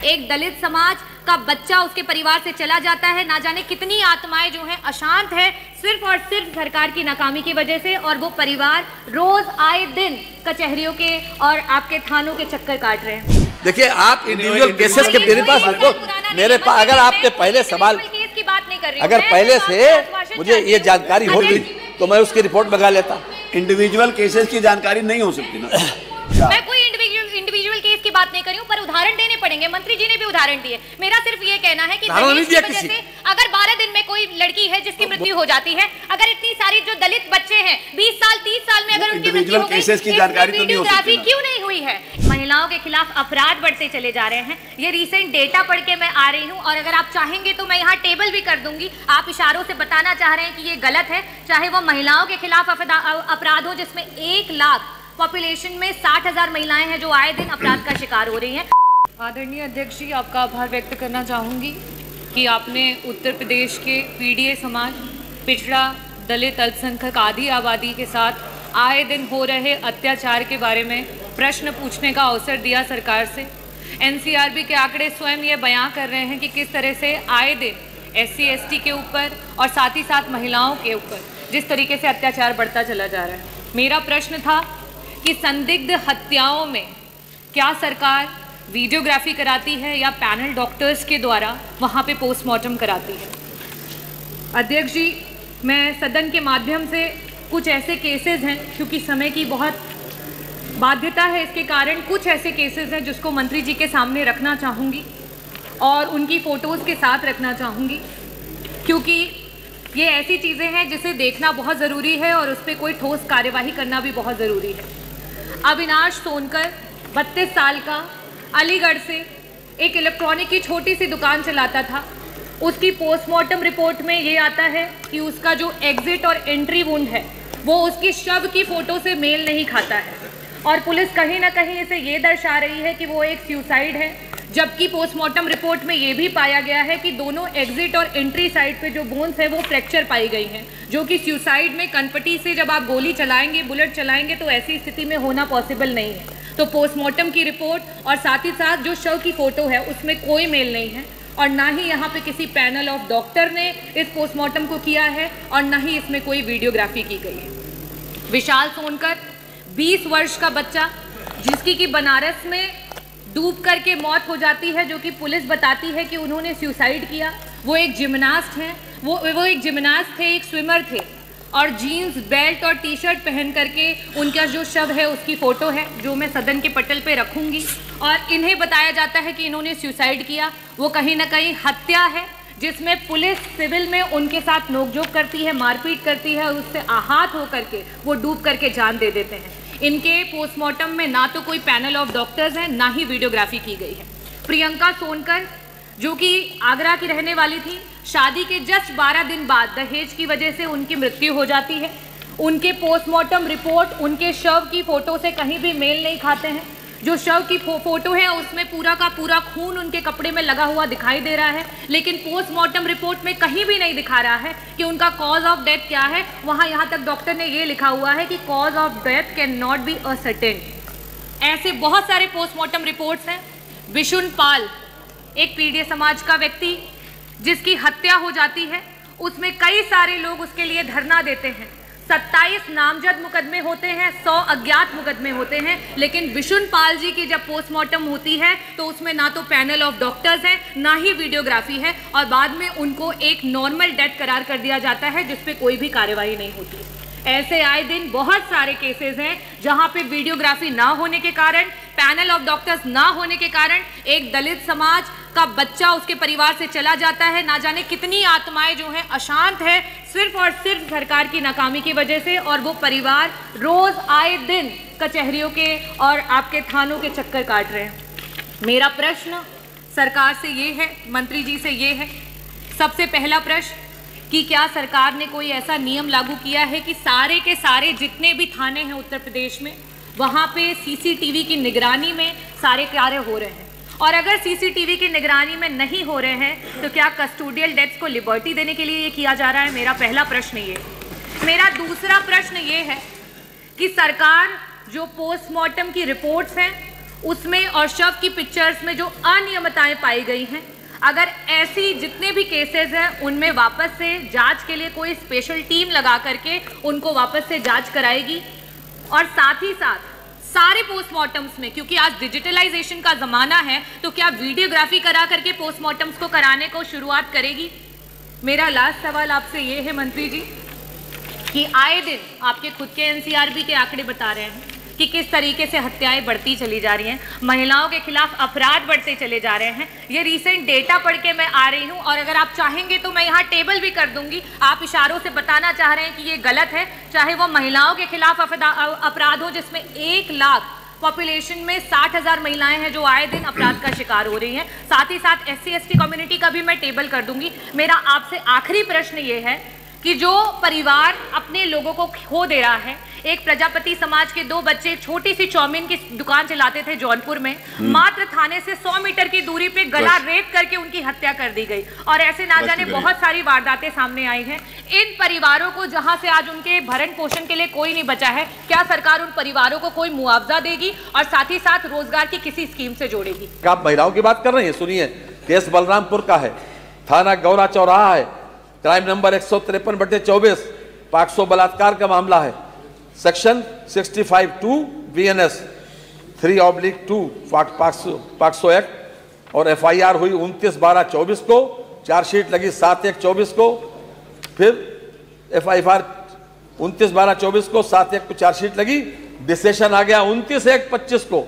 एक दलित समाज का बच्चा उसके परिवार से चला जाता है, ना जाने कितनी आत्माएं जो हैं अशांत है सिर्फ और सिर्फ सरकार की नाकामी की वजह से, और वो परिवार रोज आए दिन कचहरियों के और आपके थानों के चक्कर काट रहे हैं। देखिए, आप इंडिविजुअल केसेस के मेरे पास रखो, मेरे पास अगर आपके पहले सवाल केस की बात नहीं कर रही, अगर पहले से मुझे ये जानकारी होती तो मैं उसकी रिपोर्ट मंगा लेता। इंडिविजुअल केसेस की जानकारी नहीं हो सकती ना। मैं कोई इंडिविजुअल केस की बात नहीं कर रही हूँ, पर उदाहरण देने पड़ेंगे। मंत्री जी ने भी उदाहरण दिए। मेरा सिर्फ ये कहना है कि अगर 12 दिन में कोई लड़की है जिसकी मृत्यु हो जाती है, अगर इतनी सारी जो दलित बच्चे हैं 20 साल 30 साल में अगर उनकी मृत्यु हो गई, केसेस की जानकारी तो नहीं हो सकती ना। क्यों नहीं हुई है? महिलाओं के खिलाफ अपराध बढ़ते चले जा रहे हैं। ये रिसेंट डेटा पढ़ के मैं आ रही हूँ, और अगर आप चाहेंगे तो मैं यहाँ टेबल भी कर दूंगी। आप इशारों से बताना चाह रहे हैं कि ये गलत है, चाहे वो महिलाओं के खिलाफ अपराध हो जिसमें 1 लाख पॉपुलेशन में 60,000 महिलाएं हैं जो आए दिन अपराध का शिकार हो रही हैं। आदरणीय अध्यक्ष जी, आपका आभार व्यक्त करना चाहूँगी कि आपने उत्तर प्रदेश के पीडीए समाज, पिछड़ा, दलित, अल्पसंख्यक आदि आबादी के साथ आए दिन हो रहे अत्याचार के बारे में प्रश्न पूछने का अवसर दिया सरकार से। एनसीआरबी के आंकड़े स्वयं ये बयां कर रहे हैं कि किस तरह से आए दिन SC ST के ऊपर और साथ ही साथ महिलाओं के ऊपर जिस तरीके से अत्याचार बढ़ता चला जा रहा है। मेरा प्रश्न था कि संदिग्ध हत्याओं में क्या सरकार वीडियोग्राफी कराती है या पैनल डॉक्टर्स के द्वारा वहाँ पे पोस्टमार्टम कराती है? अध्यक्ष जी, मैं सदन के माध्यम से कुछ ऐसे केसेस हैं, क्योंकि समय की बहुत बाध्यता है, इसके कारण कुछ ऐसे केसेस हैं जिसको मंत्री जी के सामने रखना चाहूँगी और उनकी फ़ोटोज़ के साथ रखना चाहूँगी, क्योंकि ये ऐसी चीज़ें हैं जिसे देखना बहुत ज़रूरी है और उस पर कोई ठोस कार्यवाही करना भी बहुत ज़रूरी है। अविनाश सोनकर 32 साल का, अलीगढ़ से एक इलेक्ट्रॉनिक की छोटी सी दुकान चलाता था। उसकी पोस्टमार्टम रिपोर्ट में ये आता है कि उसका जो एग्जिट और एंट्री वुंड है वो उसकी शव की फ़ोटो से मेल नहीं खाता है, और पुलिस कहीं ना कहीं इसे ये दर्शा रही है कि वो एक सुसाइड है, जबकि पोस्टमार्टम रिपोर्ट में ये भी पाया गया है कि दोनों एग्जिट और एंट्री साइड पे जो बोन्स है वो फ्रैक्चर पाई गई हैं, जो कि सुसाइड में कनपटी से जब आप गोली चलाएंगे, बुलेट चलाएंगे तो ऐसी स्थिति में होना पॉसिबल नहीं है। तो पोस्टमार्टम की रिपोर्ट और साथ ही साथ जो शव की फ़ोटो है उसमें कोई मेल नहीं है, और ना ही यहाँ पे किसी पैनल ऑफ डॉक्टर ने इस पोस्टमार्टम को किया है, और ना ही इसमें कोई वीडियोग्राफी की गई है। विशाल सोनकर 20 वर्ष का बच्चा, जिसकी कि बनारस में डूब करके मौत हो जाती है, जो कि पुलिस बताती है कि उन्होंने सुसाइड किया। वो एक जिम्नास्ट हैं, वो एक जिम्नास्ट थे, एक स्विमर थे, और जीन्स, बेल्ट और टी-शर्ट पहन करके उनका जो शव है उसकी फ़ोटो है, जो मैं सदन के पटल पे रखूँगी। और इन्हें बताया जाता है कि इन्होंने सुसाइड किया। वो कहीं ना कहीं हत्या है, जिसमें पुलिस सिविल में उनके साथ नोकझोंक करती है, मारपीट करती है, और उससे आहत होकर के वो डूब करके जान दे देते हैं। इनके पोस्टमार्टम में ना तो कोई पैनल ऑफ डॉक्टर्स हैं, ना ही वीडियोग्राफी की गई है। प्रियंका सोनकर, जो कि आगरा की रहने वाली थी, शादी के जस्ट 12 दिन बाद दहेज की वजह से उनकी मृत्यु हो जाती है। उनके पोस्टमार्टम रिपोर्ट उनके शव की फ़ोटो से कहीं भी मेल नहीं खाते हैं। जो शव की फ़ोटो है उसमें पूरा का पूरा खून उनके कपड़े में लगा हुआ दिखाई दे रहा है, लेकिन पोस्टमार्टम रिपोर्ट में कहीं भी नहीं दिखा रहा है कि उनका कॉज ऑफ डेथ क्या है। वहाँ यहाँ तक डॉक्टर ने ये लिखा हुआ है कि cause of death can not be ascertain. ऐसे बहुत सारे पोस्टमार्टम रिपोर्ट्स हैं। विशुन पाल, एक पीडीए समाज का व्यक्ति जिसकी हत्या हो जाती है, उसमें कई सारे लोग उसके लिए धरना देते हैं। 27 नामजद मुकदमे होते हैं, 100 अज्ञात मुकदमे होते हैं, लेकिन विशुन पाल जी की जब पोस्टमार्टम होती है तो उसमें ना तो पैनल ऑफ डॉक्टर्स हैं, ना ही वीडियोग्राफी है, और बाद में उनको एक नॉर्मल डेथ करार कर दिया जाता है जिस पे कोई भी कार्रवाई नहीं होती। ऐसे आए दिन बहुत सारे केसेस हैं जहां पे वीडियोग्राफी ना होने के कारण, पैनल ऑफ डॉक्टर्स ना होने के कारण एक दलित समाज का बच्चा उसके परिवार से चला जाता है। ना जाने कितनी आत्माएं जो हैं अशांत है सिर्फ और सिर्फ सरकार की नाकामी की वजह से, और वो परिवार रोज आए दिन कचहरियों के और आपके थानों के चक्कर काट रहे हैं। मेरा प्रश्न सरकार से ये है, मंत्री जी से ये है, सबसे पहला प्रश्न कि क्या सरकार ने कोई ऐसा नियम लागू किया है कि सारे के सारे जितने भी थाने हैं उत्तर प्रदेश में, वहाँ पे CCTV की निगरानी में सारे कार्य हो रहे हैं? और अगर CCTV की निगरानी में नहीं हो रहे हैं तो क्या कस्टोडियल डेथ्स को लिबर्टी देने के लिए ये किया जा रहा है? मेरा पहला प्रश्न ये। मेरा दूसरा प्रश्न ये है कि सरकार जो पोस्टमार्टम की रिपोर्ट्स हैं उसमें और शव की पिक्चर्स में जो अनियमितताएं पाई गई हैं, अगर ऐसी जितने भी केसेस हैं उनमें वापस से जांच के लिए कोई स्पेशल टीम लगा करके उनको वापस से जांच कराएगी। और साथ ही साथ सारे पोस्टमार्टम्स में, क्योंकि आज डिजिटलाइजेशन का जमाना है, तो क्या वीडियोग्राफी करा करके पोस्टमार्टम्स को कराने को शुरुआत करेगी? मेरा लास्ट सवाल आपसे ये है मंत्री जी कि आए दिन आपके खुद के एनसीआरबी के आंकड़े बता रहे हैं कि किस तरीके से हत्याएं बढ़ती चली जा रही हैं, महिलाओं के खिलाफ अपराध बढ़ते चले जा रहे हैं। ये रीसेंट डेटा पढ़ के मैं आ रही हूं और अगर आप चाहेंगे तो मैं यहाँ टेबल भी कर दूंगी। आप इशारों से बताना चाह रहे हैं कि ये गलत है, चाहे वो महिलाओं के खिलाफ अपराध हो जिसमें 1 लाख पॉपुलेशन में 60,000 महिलाएं हैं जो आए दिन अपराध का शिकार हो रही हैं। साथ ही साथ SC/ST कम्युनिटी का भी मैं टेबल कर दूंगी। मेरा आपसे आखिरी प्रश्न ये है कि जो परिवार अपने लोगों को खो दे रहा है, एक प्रजापति समाज के 2 बच्चे छोटी सी चाउमीन की दुकान चलाते थे जौनपुर में, मात्र थाने से 100 मीटर की दूरी पे गला रेत करके उनकी हत्या कर दी गई और ऐसे ना जाने बहुत सारी वारदातें सामने आई हैं। इन परिवारों को जहां से आज उनके भरण पोषण के लिए कोई नहीं बचा है, क्या सरकार उन परिवारों को कोई मुआवजा देगी और साथ ही साथ रोजगार की किसी स्कीम से जोड़ेगी? आप महिलाओं की बात कर रहे हैं, सुनिए, केस बलरामपुर का है, थाना गौरा चौराहा है, क्राइम नंबर 153/24, पाक्सो बलात्कार का मामला है, सेक्शन 65(2) BNS 3/2 पाक्सो एक्ट और FIR हुई 29/12/24 को, चार्जशीट लगी 7/1/24 को, फिर FIR 29/12/24 को, 7/1 को चार्जशीट लगी, डिसेशन आ गया 29/1/25 को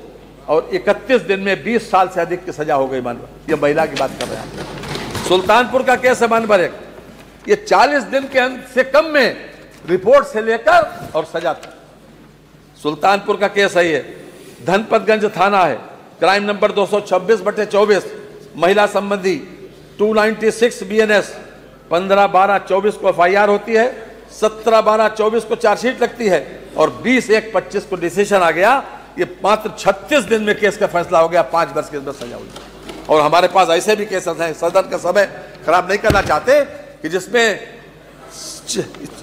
और 31 दिन में 20 साल से अधिक की सजा हो गई मानवर। ये महिला की बात कर रहे हैं। सुल्तानपुर का केस है मानवर एक, ये 40 दिन के अंत से कम में रिपोर्ट से लेकर और सजा तक। सुल्तानपुर का केस है ये, धनपतगंज थाना है, क्राइम नंबर 226/24, महिला संबंधी 296 BNS 15/12/24 को FIR होती है, 17/12/24 को चार्जशीट लगती है और 20/1/25 को डिसीजन आ गया। ये मात्र 36 दिन में केस का फैसला हो गया, 5 वर्ष के अंदर सजा हुई। और हमारे पास ऐसे भी केसेस हैं, सदन का समय खराब नहीं करना चाहते, कि जिसमें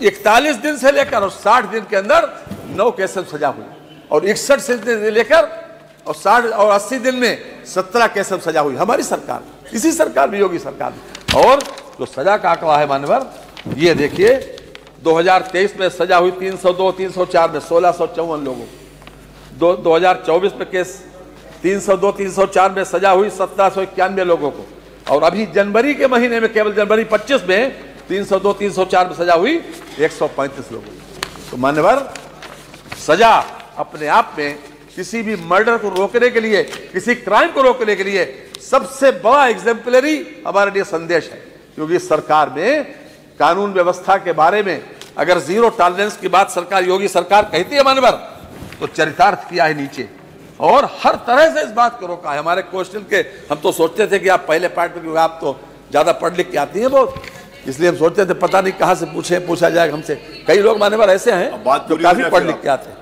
41 दिन से लेकर और 60 दिन के अंदर 9 केस सजा हुई और 61 से लेकर और 60 और 80 दिन में 17 केस सजा हुई। हमारी सरकार, इसी सरकार में, योगी सरकार में। और जो सजा का आंकड़ा है मानवर, ये देखिए, 2023 में सजा हुई 302, 304 में 1654 लोगों को, 2024 में केस 302, 304 में सजा हुई 1791 लोगों को, और अभी जनवरी के महीने में, केवल जनवरी 25 में 302, 304 में सजा हुई 135 लोगों को। तो मान्यवर, सजा अपने आप में किसी भी मर्डर को रोकने के लिए, किसी क्राइम को रोकने के लिए सबसे बड़ा एग्जाम्पलरी हमारे लिए संदेश है। क्योंकि सरकार में कानून व्यवस्था के बारे में अगर 0 टॉलरेंस की बात सरकार, योगी सरकार कहती है मान्यवर, तो चरितार्थ किया है नीचे और हर तरह से इस बात को रोका है। हमारे क्वेश्चन के, हम तो सोचते थे कि आप पहले पार्ट में, क्योंकि आप तो ज्यादा पढ़ लिख के आती हैं बहुत, इसलिए हम सोचते थे पता नहीं कहां से पूछा जाएगा हमसे। कई लोग मान्यवर ऐसे हैं जो काफी पढ़ लिख के आते हैं।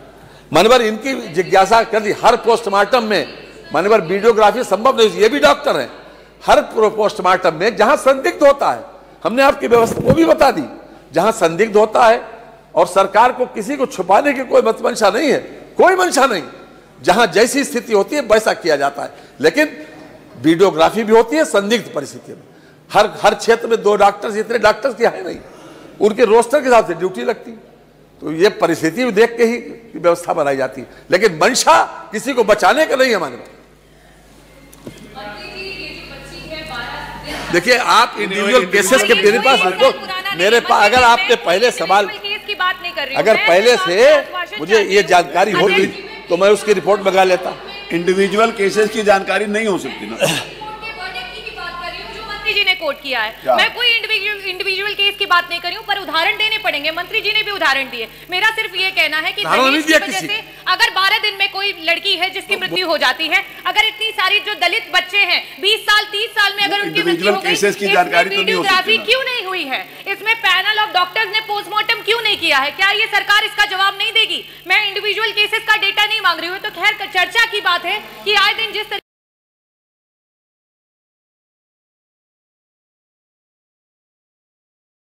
मान्यवर, इनकी जिज्ञासा कर दी, हर पोस्टमार्टम में मान्यवर वीडियोग्राफी संभव नहीं, ये भी डॉक्टर हैं, हर पोस्टमार्टम में जहां संदिग्ध होता है, हमने आपकी व्यवस्था वो भी बता दी, जहां संदिग्ध होता है और सरकार को किसी को छुपाने की कोई मंशा नहीं है, कोई मंशा नहीं, जहां जैसी स्थिति होती है वैसा किया जाता है। लेकिन वीडियोग्राफी भी होती है संदिग्ध परिस्थिति में। हर क्षेत्र में 2 डॉक्टर्स, इतने डॉक्टर्स क्या है नहीं, उनके रोस्टर के हिसाब से ड्यूटी लगती। तो ये परिस्थिति देख के ही व्यवस्था बनाई जाती है, लेकिन मंशा किसी को बचाने का नहीं है हमारे। देखिए, आप इंडिविजुअल केसेस के मेरे पास देखो, मेरे पास अगर आपके पहले सवाल की बात नहीं कर रही, अगर पहले से मुझे ये जानकारी होती तो मैं उसकी रिपोर्ट मंगा लेता। इंडिविजुअल केसेस की जानकारी नहीं हो सकती ना। मंत्री जी ने कोट किया है, मैं कोई इंडिविजुअल केस की बात नहीं कर रही हूँ, पर उदाहरण देने पड़ेंगे। मंत्री जी ने भी उदाहरण दिए। मेरा सिर्फ ये कहना है कि दहेज की वजह से अगर 12 दिन में कोई लड़की है जिसकी मृत्यु हो जाती है, अगर इतनी सारी जो दलित बच्चे हैं 20 साल 30 साल में अगर उनकी मृत्यु हो गई, इसमें वीडियोग्राफी क्यों नहीं हुई है? इसमें पैनल ऑफ डॉक्टर्स ने पोस्टमार्टम क्यों नहीं किया है? क्या ये सरकार इसका जवाब नहीं देगी? मैं इंडिविजुअल केसेस का डेटा नहीं मांग रही हूँ, तो खैर चर्चा की बात है कि आए दिन जिस